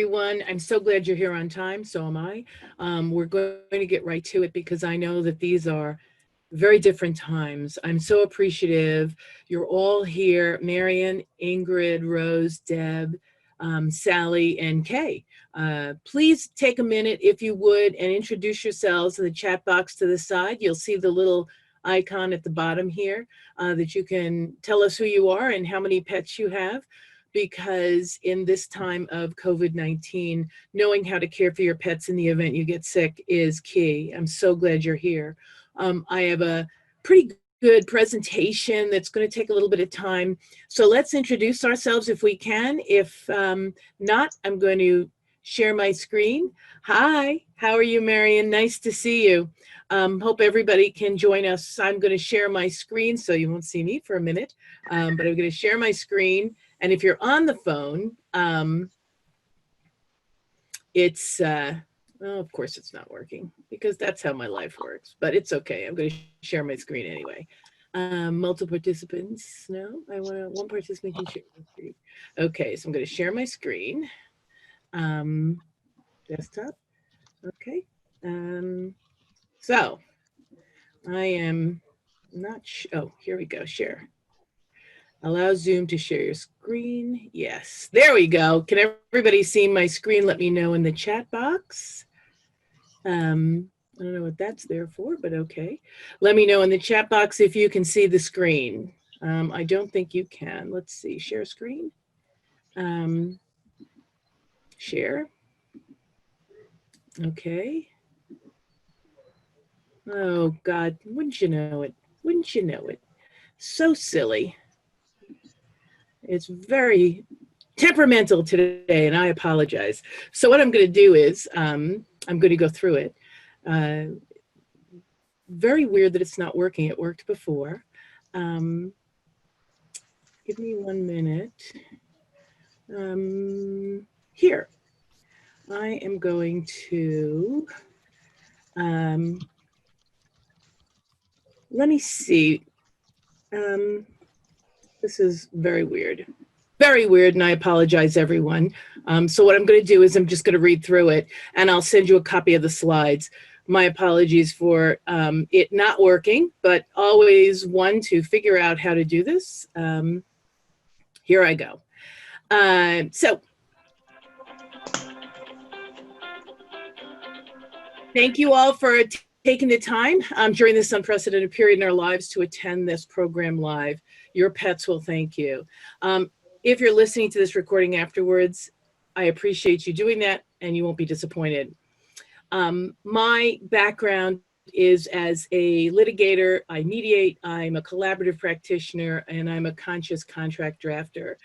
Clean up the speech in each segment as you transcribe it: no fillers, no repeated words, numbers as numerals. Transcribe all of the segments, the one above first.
everyone. I'm so glad you're here on time. So am I. We're going to get right to it because I know that these are very different times. I'm so appreciative. You're all here. Marion, Ingrid, Rose, Deb, Sally, and Kay. Please take a minute, if you would, and introduce yourselves in the chat box to the side. You'll see the little icon at the bottom here that you can tell us who you are and how many pets you have. Because in this time of COVID-19, knowing how to care for your pets in the event you get sick is key. I'm so glad you're here. I have a pretty good presentation that's going to take a little bit of time. So let's introduce ourselves if we can. If not, I'm going to share my screen. Hi, how are you, Marion? Nice to see you. Hope everybody can join us. I'm going to share my screen so you won't see me for a minute, but I'm going to share my screen. And if you're on the phone, it's, well, of course it's not working because that's how my life works, but it's okay. I'm going to share my screen anyway. Multiple participants, no, one participant can share my screen. Okay, so I'm going to share my screen. Desktop, okay. So I am not, oh, here we go, share. Allow Zoom to share your screen. Yes, there we go. Can everybody see my screen? Let me know in the chat box. I don't know what that's there for, but okay. Let me know in the chat box if you can see the screen. I don't think you can. Let's see, share screen. Share. Okay. Oh God, wouldn't you know it? Wouldn't you know it? So silly. It's very temperamental today, and I apologize. So what I'm going to do is I'm going to go through it. Very weird that it's not working. It worked before. Give me 1 minute. Here, I am going to, let me see. This is very weird. Very weird, and I apologize, everyone. So what I'm going to do is I'm just going to read through it, and I'll send you a copy of the slides. My apologies for it not working, but always one to figure out how to do this. Here I go. So thank you all for taking the time during this unprecedented period in our lives to attend this program live. Your pets will thank you. If you're listening to this recording afterwards, I appreciate you doing that and you won't be disappointed. My background is as a litigator. I mediate, I'm a collaborative practitioner, and I'm a conscious contract drafter.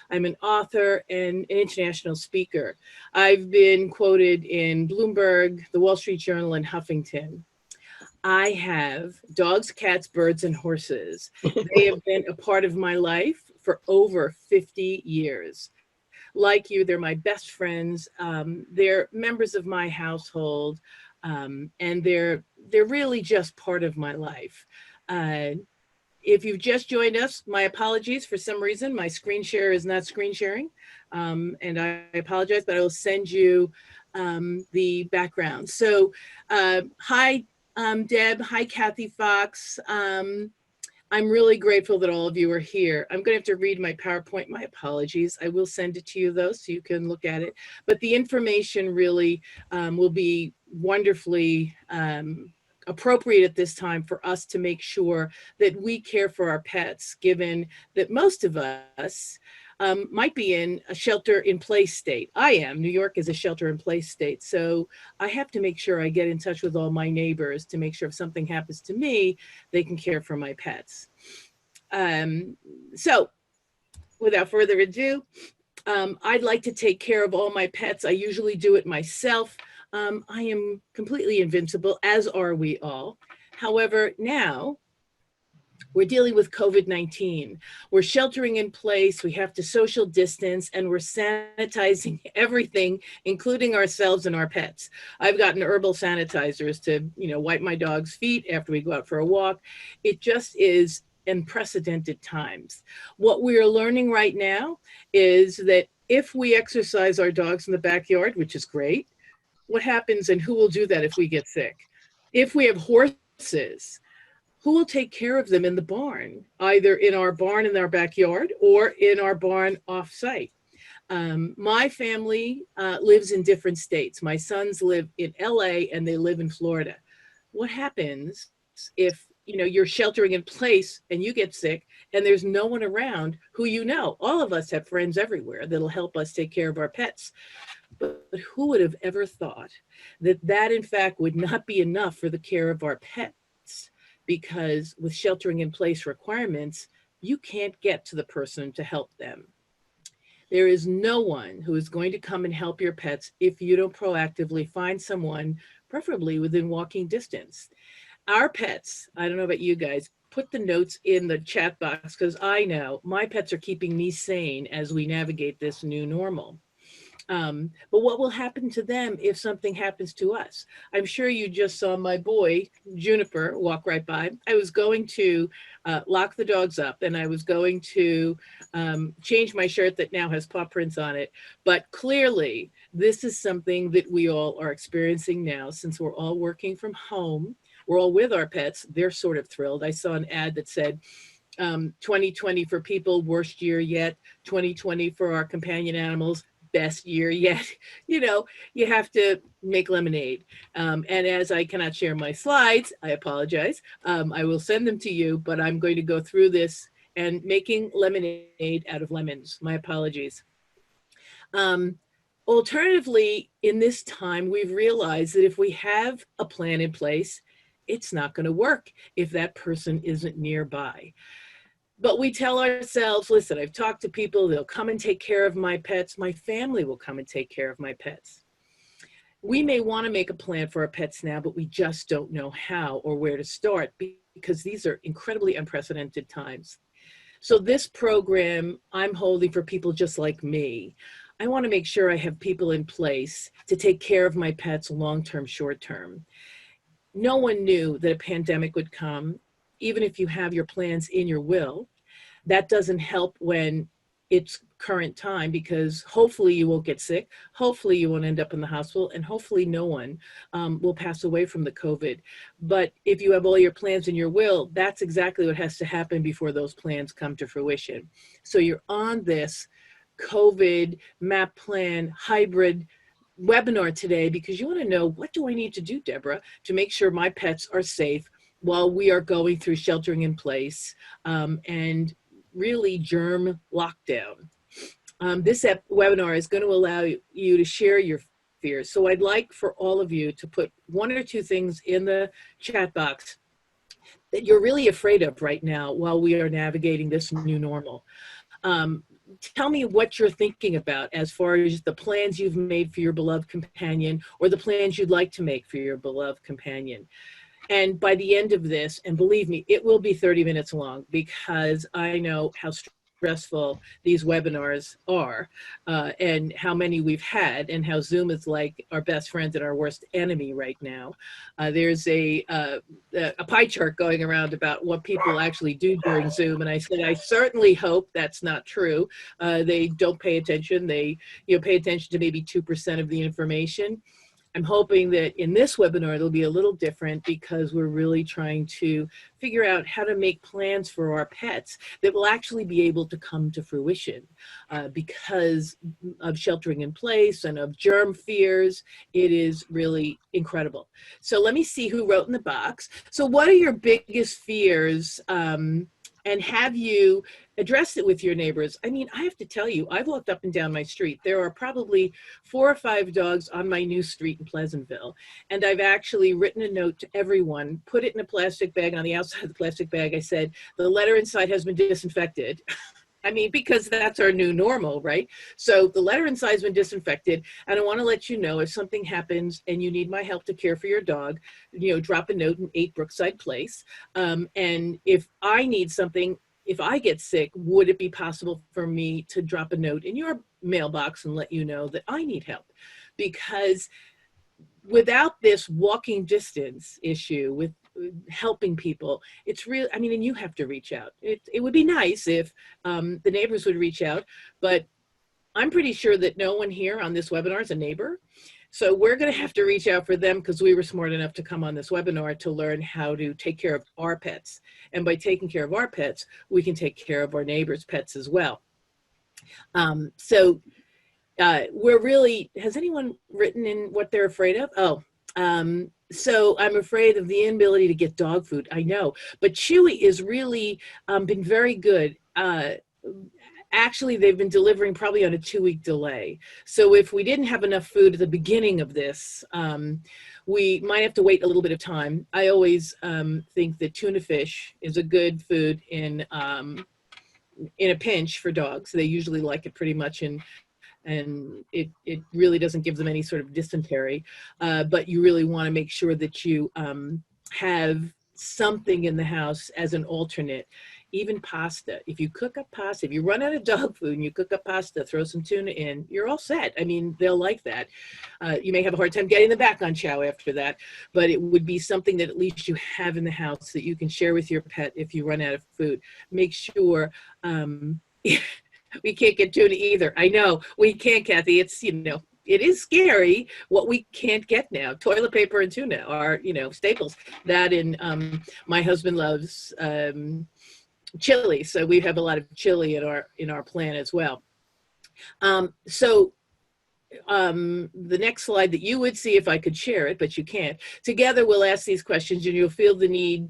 I'm an author and an international speaker. I've been quoted in Bloomberg, the Wall Street Journal, and Huffington. I have dogs, cats, birds, and horses. They have been a part of my life for over 50 years. Like you, they're my best friends. They're members of my household, and they're really just part of my life. If you've just joined us, my apologies. For some reason, my screen share is not screen sharing, and I apologize, but I will send you the background. So hi, Deb. Hi, Kathy Fox. I'm really grateful that all of you are here. I'm going to have to read my PowerPoint. My apologies. I will send it to you, though, so you can look at it. But the information really will be wonderfully appropriate at this time for us to make sure that we care for our pets, given that most of us might be in a shelter-in-place state. I am. New York is a shelter-in-place state. So I have to make sure I get in touch with all my neighbors to make sure if something happens to me, they can care for my pets. So without further ado, I'd like to take care of all my pets. I usually do it myself. I am completely invincible, as are we all. However, now, we're dealing with COVID-19. We're sheltering in place, we have to social distance, and we're sanitizing everything, including ourselves and our pets. I've gotten herbal sanitizers to, wipe my dog's feet after we go out for a walk. It just is unprecedented times. What we're learning right now is that If we exercise our dogs in the backyard, which is great, what happens and who will do that if we get sick? If we have horses, who will take care of them in the barn, either in our barn in our backyard or in our barn off site? My family lives in different states. My sons live in LA and they live in Florida. What happens if you're sheltering in place and you get sick and there's no one around who you know? All of us have friends everywhere that'll help us take care of our pets. But who would have ever thought that that in fact would not be enough for the care of our pets? Because with sheltering in place requirements, you can't get to the person to help them. There is no one who is going to come and help your pets if you don't proactively find someone, preferably within walking distance. Our pets, I don't know about you guys, put the notes in the chat box because I know my pets are keeping me sane as we navigate this new normal. But what will happen to them if something happens to us? I'm sure you just saw my boy, Juniper, walk right by. I was going to lock the dogs up and I was going to change my shirt that now has paw prints on it. But clearly, this is something that we all are experiencing now since we're all working from home. We're all with our pets. They're sort of thrilled. I saw an ad that said, 2020 for people, worst year yet. 2020 for our companion animals, best year yet. You have to make lemonade. And as I cannot share my slides, I apologize. I will send them to you, but I'm going to go through this and making lemonade out of lemons. My apologies. Alternatively, in this time, we've realized that if we have a plan in place, it's not going to work if that person isn't nearby. But we tell ourselves, listen, I've talked to people, they'll come and take care of my pets. My family will come and take care of my pets. We may want to make a plan for our pets now, but we just don't know how or where to start because these are incredibly unprecedented times. So this program I'm holding for people just like me. I want to make sure I have people in place to take care of my pets long-term, short-term. No one knew that a pandemic would come, even if you have your plans in your will. That doesn't help when it's current time because hopefully you won't get sick, hopefully you won't end up in the hospital, and hopefully no one will pass away from the COVID. But if you have all your plans in your will, that's exactly what has to happen before those plans come to fruition. So you're on this COVID MAP plan hybrid webinar today because you want to know, what do I need to do, Deborah, to make sure my pets are safe while we are going through sheltering in place and really germ lockdown. This webinar is going to allow you to share your fears. So I'd like for all of you to put one or two things in the chat box that you're really afraid of right now while we are navigating this new normal. Tell me what you're thinking about as far as the plans you've made for your beloved companion or the plans you'd like to make for your beloved companion. And by the end of this, and believe me, it will be 30 minutes long because I know how stressful these webinars are and how many we've had and how Zoom is like our best friend and our worst enemy right now. There's a pie chart going around about what people actually do during Zoom. And I said, I certainly hope that's not true. They don't pay attention. They pay attention to maybe 2% of the information. I'm hoping that in this webinar, it'll be a little different because we're really trying to figure out how to make plans for our pets that will actually be able to come to fruition because of sheltering in place and of germ fears. It is really incredible. So let me see who wrote in the box. So what are your biggest fears? And have you addressed it with your neighbors? I mean, I have to tell you, I've walked up and down my street. There are probably 4 or 5 dogs on my new street in Pleasantville. And I've actually written a note to everyone, put it in a plastic bag. On the outside of the plastic bag, I said, the letter inside has been disinfected. I mean, because that's our new normal, right? So the letter inside has been disinfected. And I want to let you know if something happens and you need my help to care for your dog, drop a note in 8 Brookside Place. And if I need something, if I get sick, would it be possible for me to drop a note in your mailbox and let you know that I need help? Because without this walking distance issue with helping people, it's real. I mean, and you have to reach out. It would be nice if the neighbors would reach out, but I'm pretty sure that no one here on this webinar is a neighbor. So we're going to have to reach out for them because we were smart enough to come on this webinar to learn how to take care of our pets. And by taking care of our pets, we can take care of our neighbors' pets as well. We're really, has anyone written in what they're afraid of? Oh, so I'm afraid of the inability to get dog food. I know, but Chewy is really been very good. Actually, they've been delivering probably on a 2-week delay. So if we didn't have enough food at the beginning of this, we might have to wait a little bit of time. I always think that tuna fish is a good food in a pinch for dogs. They usually like it pretty much, and it really doesn't give them any sort of dysentery. But you really want to make sure that you have something in the house as an alternate. Even pasta. If you cook up pasta, if you run out of dog food and you cook up pasta, throw some tuna in, you're all set. I mean, they'll like that. You may have a hard time getting them back on chow after that, but it would be something that at least you have in the house that you can share with your pet if you run out of food. Make sure, we can't get tuna either. I know, we can't, Kathy. It's, it is scary what we can't get now. Toilet paper and tuna are, staples. That and my husband loves chili, so we have a lot of chili in our plan as well. The next slide that you would see if I could share it, but you can't. Together we'll ask these questions and you'll feel the need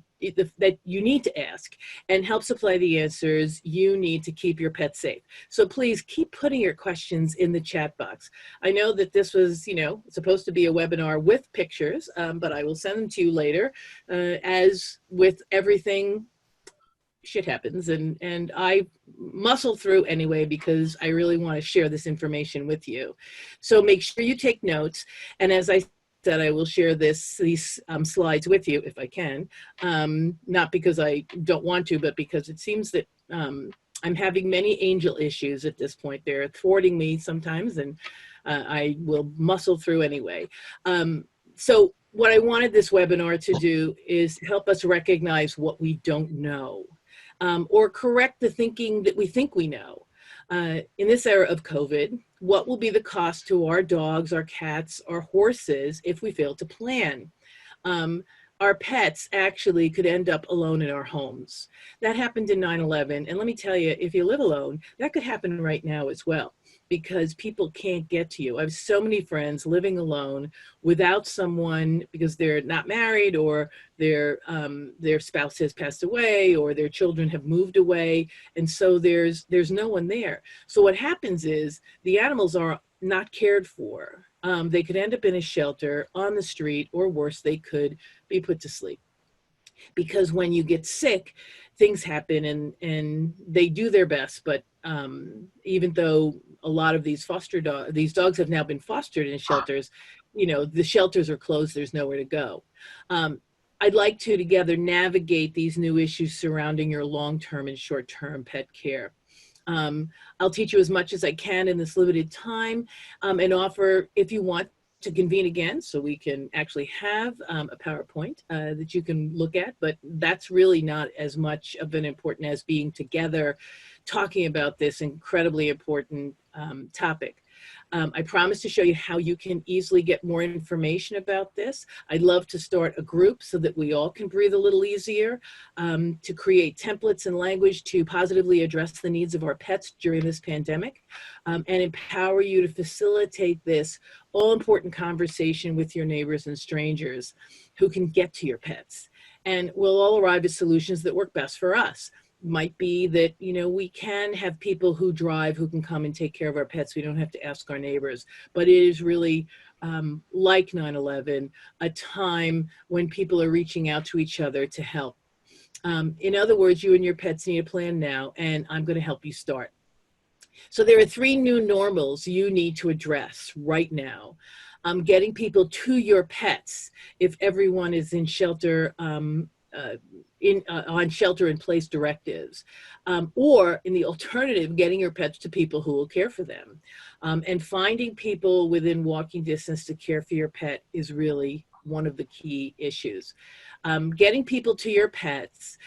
that you need to ask and help supply the answers you need to keep your pet safe. So please keep putting your questions in the chat box. I know that this was, supposed to be a webinar with pictures, but I will send them to you later. As with everything, shit happens, and I muscle through anyway because I really want to share this information with you. So make sure you take notes, and as I said, I will share these slides with you if I can, not because I don't want to, but because it seems that I'm having many angel issues at this point. They're thwarting me sometimes, and I will muscle through anyway. So what I wanted this webinar to do is help us recognize what we don't know. Or correct the thinking that we think we know. In this era of COVID, what will be the cost to our dogs, our cats, our horses if we fail to plan? Our pets actually could end up alone in our homes. That happened in 9/11, and let me tell you, if you live alone, that could happen right now as well, because people can't get to you. I have so many friends living alone without someone because they're not married, or their spouse has passed away, or their children have moved away, and so there's no one there. So what happens is the animals are not cared for. They could end up in a shelter, on the street, or worse, they could be put to sleep. Because when you get sick, things happen, and they do their best. But even though a lot of these these dogs have now been fostered in shelters, the shelters are closed, there's nowhere to go. I'd like to together navigate these new issues surrounding your long-term and short-term pet care. I'll teach you as much as I can in this limited time, and offer, if you want, to convene again so we can actually have a PowerPoint that you can look at, but that's really not as much of an important as being together talking about this incredibly important topic. I promise to show you how you can easily get more information about this. I'd love to start a group so that we all can breathe a little easier, to create templates and language to positively address the needs of our pets during this pandemic, and empower you to facilitate this all-important conversation with your neighbors and strangers who can get to your pets. And we'll all arrive at solutions that work best for us. Might be that, we can have people who drive who can come and take care of our pets. We don't have to ask our neighbors, but it is really like 9/11, a time when people are reaching out to each other to help. In other words, you and your pets need a plan now, and I'm going to help you start. So there are 3 new normals you need to address right now. Getting people to your pets if everyone is in shelter, on shelter-in-place directives, or in the alternative, getting your pets to people who will care for them. And finding people within walking distance to care for your pet is really, one of the key issues. Getting people to your pets,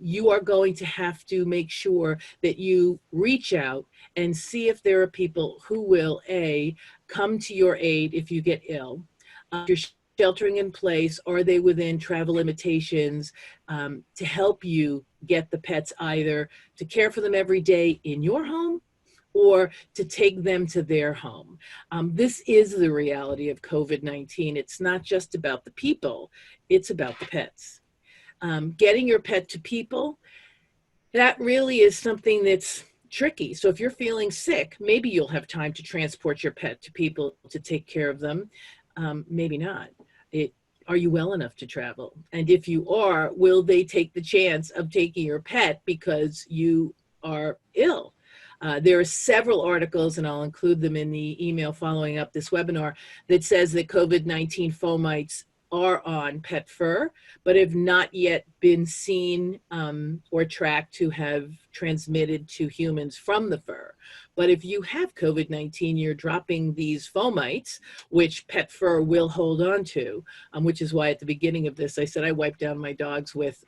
you are going to have to make sure that you reach out and see if there are people who will, A, come to your aid if you get ill. If you're sheltering in place, are they within travel limitations, to help you get the pets either to care for them every day in your home or to take them to their home. This is the reality of COVID-19. It's not just about the people, it's about the pets. Getting your pet to people, that really is something that's tricky. So if you're feeling sick, maybe you'll have time to transport your pet to people to take care of them. Maybe not. Are you well enough to travel? And if you are, will they take the chance of taking your pet because you are ill? There are several articles, and I'll include them in the email following up this webinar, that says that COVID-19 fomites are on pet fur, but have not yet been seen or tracked to have transmitted to humans from the fur. But if you have COVID-19, you're dropping these fomites, which pet fur will hold on to, which is why at the beginning of this, I said I wipe down my dogs with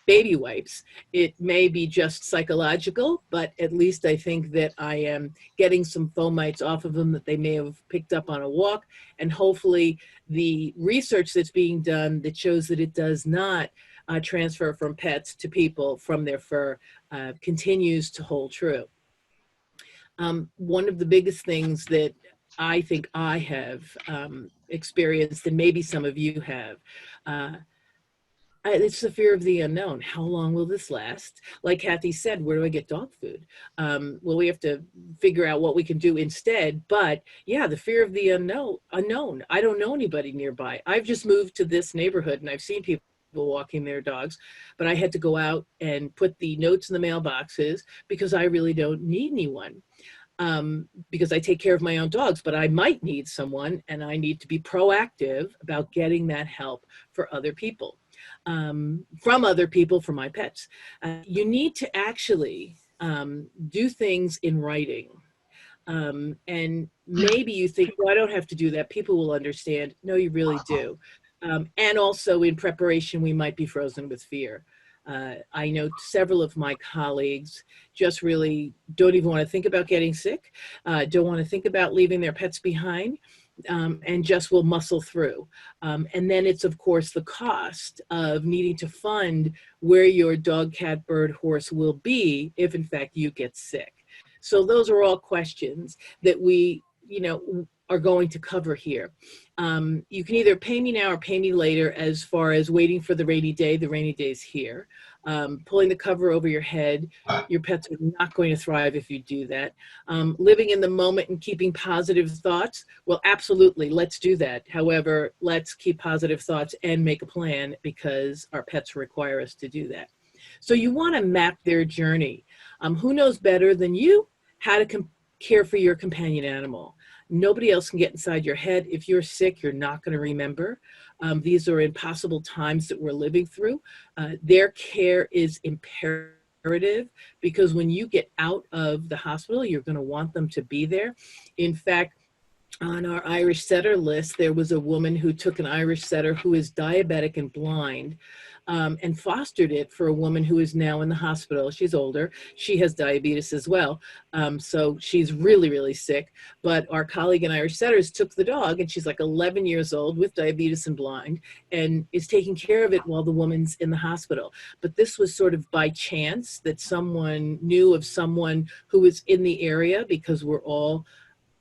baby wipes. It may be just psychological, but at least I think that I am getting some fomites off of them that they may have picked up on a walk, and hopefully the research that's being done that shows that it does not transfer from pets to people from their fur continues to hold true. One of the biggest things that I think I have experienced, and maybe some of you have, it's the fear of the unknown. How long will this last? Like Kathy said, where do I get dog food? Well, we have to figure out what we can do instead. But yeah, the fear of the unknown. I don't know anybody nearby. I've just moved to this neighborhood and I've seen people walking their dogs, but I had to go out and put the notes in the mailboxes because I really don't need anyone. Because I take care of my own dogs, but I might need someone, and I need to be proactive about getting that help for other people, from other people for my pets. You need to actually do things in writing. And maybe you think, well, I don't have to do that. People will understand. No, you really do. And also in preparation, we might be frozen with fear. I know several of my colleagues just really don't even want to think about getting sick, don't want to think about leaving their pets behind, and just will muscle through. And then it's, of course, the cost of needing to fund where your dog, cat, bird, horse will be if, in fact, you get sick. So those are all questions that we, are going to cover here. You can either pay me now or pay me later as far as waiting for the rainy day. The rainy day is here. Pulling the cover over your head. Your pets are not going to thrive if you do that. Living in the moment and keeping positive thoughts. Well, absolutely, let's do that. However, let's keep positive thoughts and make a plan because our pets require us to do that. So you want to map their journey. Who knows better than you how to care for your companion animal? Nobody else can get inside your head. If you're sick, you're not going to remember. These are impossible times that we're living through. Their care is imperative because when you get out of the hospital, you're going to want them to be there. In fact, on our Irish setter list, there was a woman who took an Irish setter who is diabetic and blind, and fostered it for a woman who is now in the hospital. She's older. She has diabetes as well. So she's really, really sick. But our colleague in Irish Setters took the dog, and she's like 11 years old with diabetes and blind, and is taking care of it while the woman's in the hospital. But this was sort of by chance that someone knew of someone who was in the area, because we're all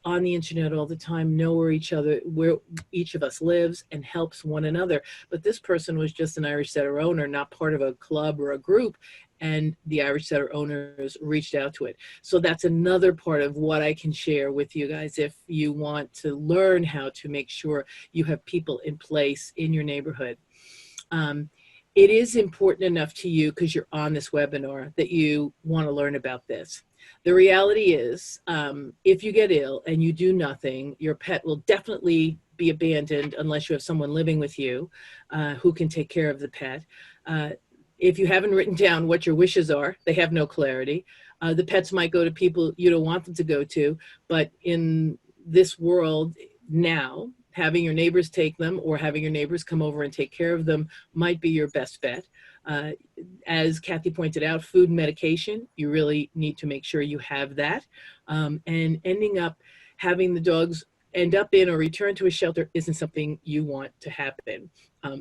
on the internet all the time, know where each of us lives and helps one another. But this person was just an Irish Setter owner, not part of a club or a group, and the Irish Setter owners reached out to it. So that's another part of what I can share with you guys if you want to learn how to make sure you have people in place in your neighborhood. It is important enough to you, because you're on this webinar, that you want to learn about this. The reality is, if you get ill and you do nothing, your pet will definitely be abandoned unless you have someone living with you who can take care of the pet. If you haven't written down what your wishes are, they have no clarity. The pets might go to people you don't want them to go to, but in this world now, having your neighbors take them or having your neighbors come over and take care of them might be your best bet. Uh, as Kathy pointed out, food and medication, you really need to make sure you have that. And ending up having the dogs end up in or return to a shelter isn't something you want to happen.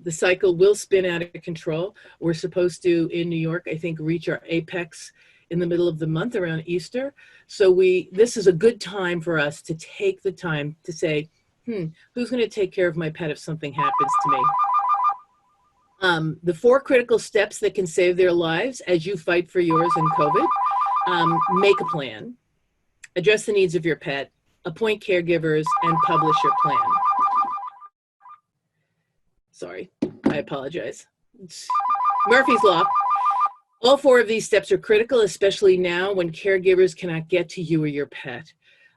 The cycle will spin out of control. We're supposed to, in New York, I think, reach our apex in the middle of the month around Easter. So this is a good time for us to take the time to say, who's going to take care of my pet if something happens to me? The 4 critical steps that can save their lives as you fight for yours in COVID: make a plan, address the needs of your pet, appoint caregivers, and publish your plan. Sorry, I apologize. It's Murphy's Law. All 4 of these steps are critical, especially now when caregivers cannot get to you or your pet.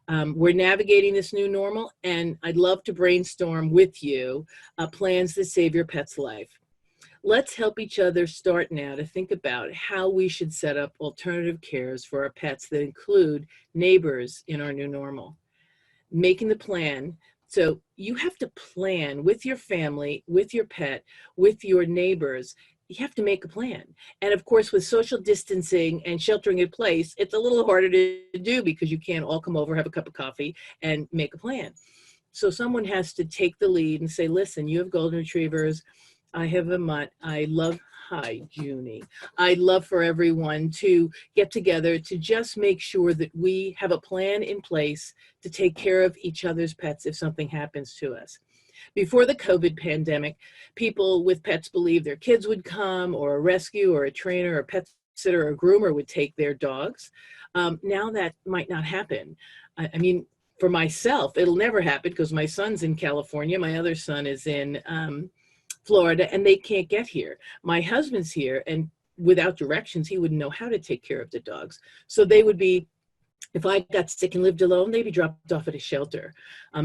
We're navigating this new normal, and I'd love to brainstorm with you plans that save your pet's life. Let's help each other start now to think about how we should set up alternative cares for our pets that include neighbors in our new normal. Making the plan. So you have to plan with your family, with your pet, with your neighbors. You have to make a plan. And of course, with social distancing and sheltering in place, it's a little harder to do because you can't all come over, have a cup of coffee, and make a plan. So someone has to take the lead and say, listen, you have golden retrievers. I have a mutt. I love, hi, Junie. I'd love for everyone to get together to just make sure that we have a plan in place to take care of each other's pets if something happens to us. Before the COVID pandemic, people with pets believed their kids would come, or a rescue or a trainer or a pet sitter or a groomer would take their dogs. Now that might not happen. I mean, for myself, it'll never happen because my son's in California. My other son is in Florida, and they can't get here. My husband's here, and without directions, he wouldn't know how to take care of the dogs. So they would be, if I got sick and lived alone, they'd be dropped off at a shelter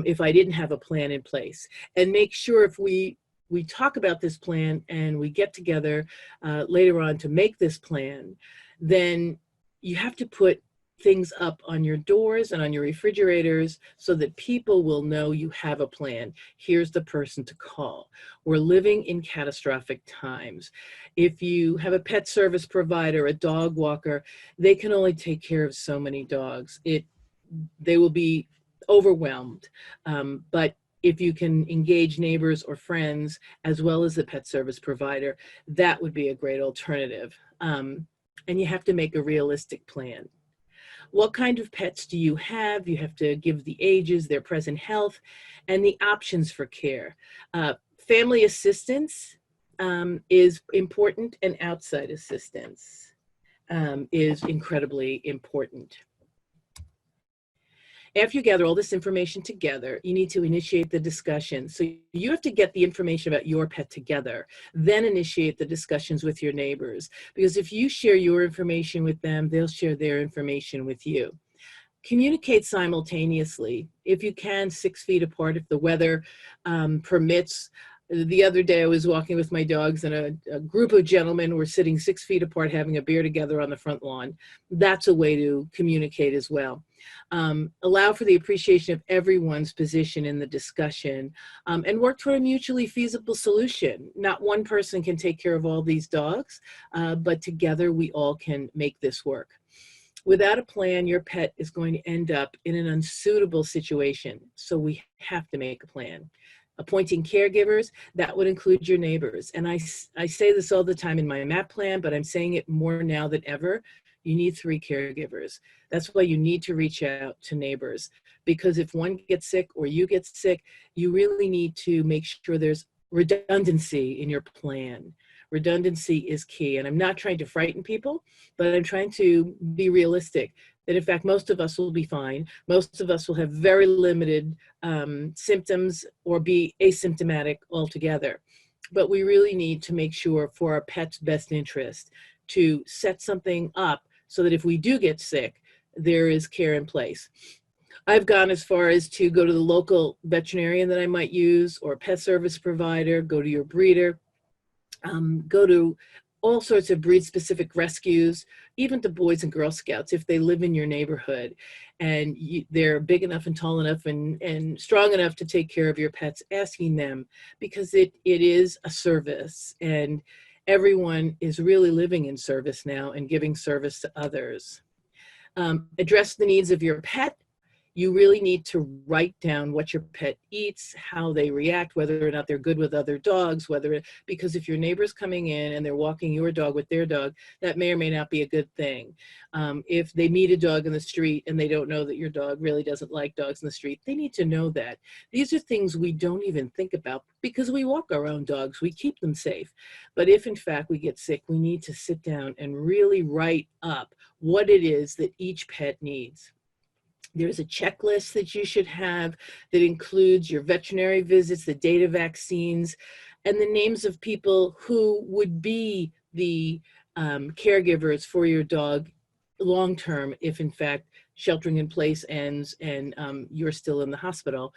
if I didn't have a plan in place. And make sure if we talk about this plan and we get together later on to make this plan, then you have to put things up on your doors and on your refrigerators so that people will know you have a plan. Here's the person to call. We're living in catastrophic times. If you have a pet service provider, a dog walker, they can only take care of so many dogs. They will be overwhelmed. But if you can engage neighbors or friends as well as the pet service provider, that would be a great alternative. And you have to make a realistic plan. What kind of pets do you have? You have to give the ages, their present health, and the options for care. Family assistance is important, and outside assistance is incredibly important. After you gather all this information together, you need to initiate the discussion. So you have to get the information about your pet together, then initiate the discussions with your neighbors. Because if you share your information with them, they'll share their information with you. Communicate simultaneously. If you can, 6 feet apart if the weather permits. The other day I was walking with my dogs and a group of gentlemen were sitting 6 feet apart having a beer together on the front lawn. That's a way to communicate as well. Allow for the appreciation of everyone's position in the discussion and work toward a mutually feasible solution. Not one person can take care of all these dogs, but together we all can make this work. Without a plan, your pet is going to end up in an unsuitable situation. So we have to make a plan. Appointing caregivers, that would include your neighbors. And I say this all the time in my MAP plan, but I'm saying it more now than ever. You need 3 caregivers. That's why you need to reach out to neighbors, because if one gets sick or you get sick, you really need to make sure there's redundancy in your plan. Redundancy is key. And I'm not trying to frighten people, but I'm trying to be realistic that in fact, most of us will be fine. Most of us will have very limited symptoms or be asymptomatic altogether. But we really need to make sure for our pet's best interest to set something up so that if we do get sick, there is care in place. I've gone as far as to go to the local veterinarian that I might use, or a pet service provider, go to your breeder, go to all sorts of breed-specific rescues, even to Boys and Girl Scouts if they live in your neighborhood and they're big enough and tall enough and strong enough to take care of your pets, asking them, because it is a service, and everyone is really living in service now and giving service to others. Address the needs of your pet. You really need to write down what your pet eats, how they react, whether or not they're good with other dogs, because if your neighbor's coming in and they're walking your dog with their dog, that may or may not be a good thing. If they meet a dog in the street and they don't know that your dog really doesn't like dogs in the street, they need to know that. These are things we don't even think about because we walk our own dogs, we keep them safe. But if in fact we get sick, we need to sit down and really write up what it is that each pet needs. There's a checklist that you should have that includes your veterinary visits, the date of vaccines, and the names of people who would be the caregivers for your dog long-term if in fact sheltering in place ends and you're still in the hospital.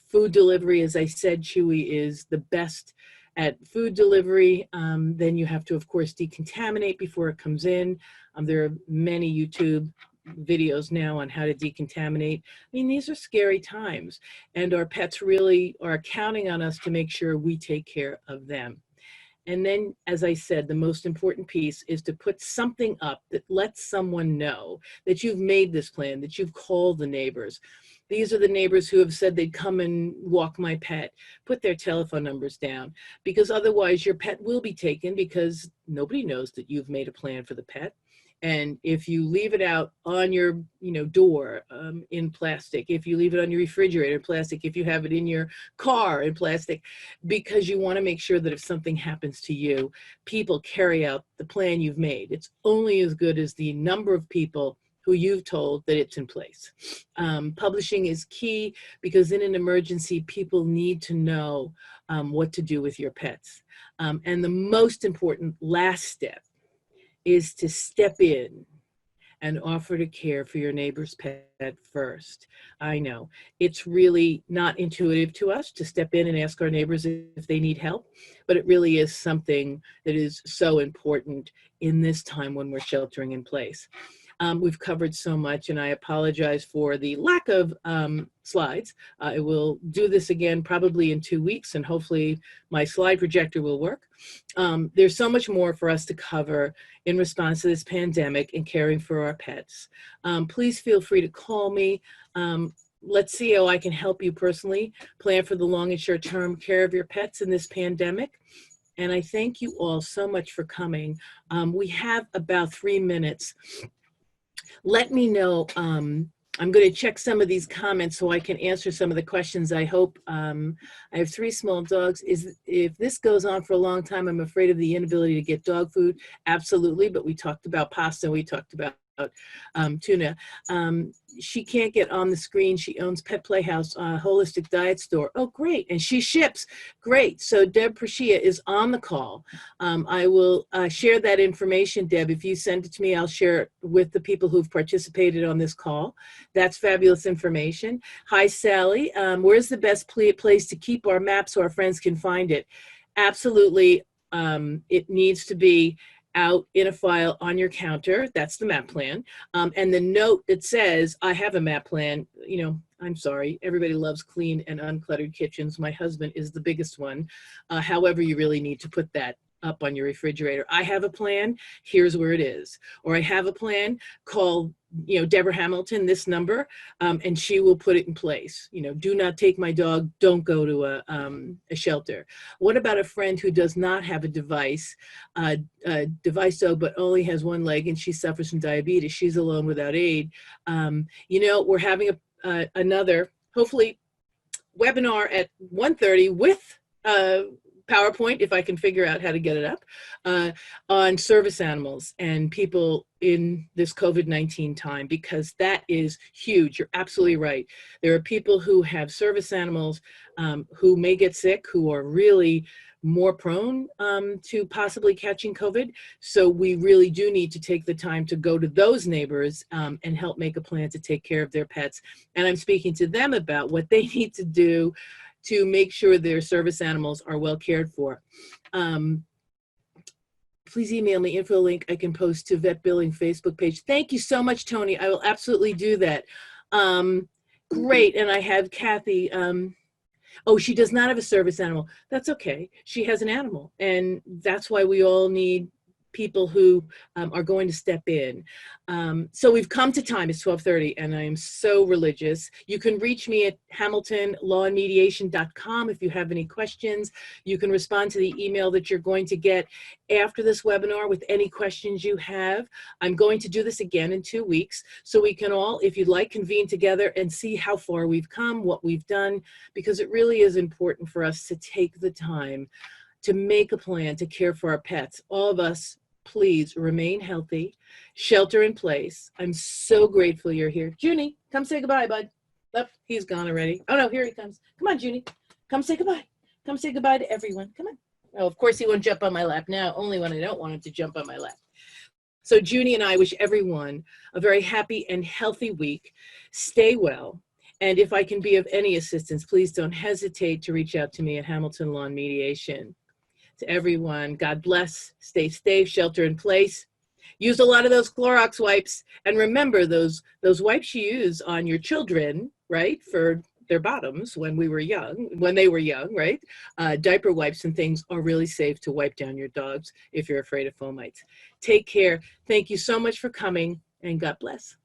Food delivery, as I said, Chewy is the best at food delivery. Then you have to, of course, decontaminate before it comes in. There are many YouTube videos now on how to decontaminate. I mean, these are scary times, and our pets really are counting on us to make sure we take care of them. And then, as I said, the most important piece is to put something up that lets someone know that you've made this plan, that you've called the neighbors. These are the neighbors who have said they'd come and walk my pet. Put their telephone numbers down, because otherwise your pet will be taken because nobody knows that you've made a plan for the pet. And if you leave it out on your door in plastic, if you leave it on your refrigerator in plastic, if you have it in your car in plastic, because you want to make sure that if something happens to you, people carry out the plan you've made. It's only as good as the number of people who you've told that it's in place. Publishing is key because in an emergency, people need to know what to do with your pets. And the most important last step is to step in and offer to care for your neighbor's pet first. I know it's really not intuitive to us to step in and ask our neighbors if they need help, but it really is something that is so important in this time when we're sheltering in place. We've covered so much, and I apologize for the lack of slides. I will do this again probably in 2 weeks, and hopefully my slide projector will work. There's so much more for us to cover in response to this pandemic and caring for our pets. Please feel free to call me. Let's see how I can help you personally plan for the long and short term care of your pets in this pandemic. And I thank you all so much for coming. We have about 3 minutes. Let me know. I'm going to check some of these comments so I can answer some of the questions. I hope. I have 3 small dogs. If this goes on for a long time, I'm afraid of the inability to get dog food. Absolutely, but we talked about pasta. We talked about tuna. She can't get on the screen. She owns Pet Playhouse, holistic diet store. Oh, great. And she ships. Great. So Deb Prashia is on the call. I will share that information, Deb. If you send it to me, I'll share it with the people who've participated on this call. That's fabulous information. Hi, Sally. Where's the best place to keep our map so our friends can find it? Absolutely. It needs to be out in a file on your counter. That's the map plan. And the note that says, I have a map plan, I'm sorry, everybody loves clean and uncluttered kitchens. My husband is the biggest one. However, you really need to put that up on your refrigerator. I have a plan, here's where it is. Or I have a plan, call Deborah Hamilton, this number, and she will put it in place. Do not take my dog, don't go to a shelter. What about a friend who does not have a device dog, but only has one leg and she suffers from diabetes? She's alone without aid. We're having another, hopefully, webinar at 1:30 with PowerPoint, if I can figure out how to get it up, on service animals and people in this COVID-19 time, because that is huge. You're absolutely right. There are people who have service animals who may get sick, who are really more prone to possibly catching COVID. So we really do need to take the time to go to those neighbors and help make a plan to take care of their pets. And I'm speaking to them about what they need to do to make sure their service animals are well cared for. please email me info link I can post to Vet Billing Facebook page. Thank you so much, Tony. I will absolutely do that. Great. And I have Kathy. Oh, she does not have a service animal. That's okay. She has an animal. And that's why we all need people who are going to step in. So we've come to time. It's 12:30 and I am so religious. You can reach me at hamiltonlawandmediation.com if you have any questions. You can respond to the email that you're going to get after this webinar with any questions you have. I'm going to do this again in 2 weeks so we can all, if you'd like, convene together and see how far we've come, what we've done, because it really is important for us to take the time to make a plan to care for our pets. All of us, please remain healthy, shelter in place. I'm so grateful you're here. Junie, come say goodbye, bud. Oh, he's gone already. Oh no, here he comes. Come on, Junie. Come say goodbye. Come say goodbye to everyone. Come on. Oh, of course he won't jump on my lap now, only when I don't want him to jump on my lap. So Junie and I wish everyone a very happy and healthy week. Stay well. And if I can be of any assistance, please don't hesitate to reach out to me at Hamilton Law and Mediation. To everyone, God bless, stay safe, shelter in place. Use a lot of those Clorox wipes. And remember those wipes you use on your children, right, for their bottoms when they were young, right? Diaper wipes and things are really safe to wipe down your dogs if you're afraid of fomites. Take care. Thank you so much for coming, and God bless.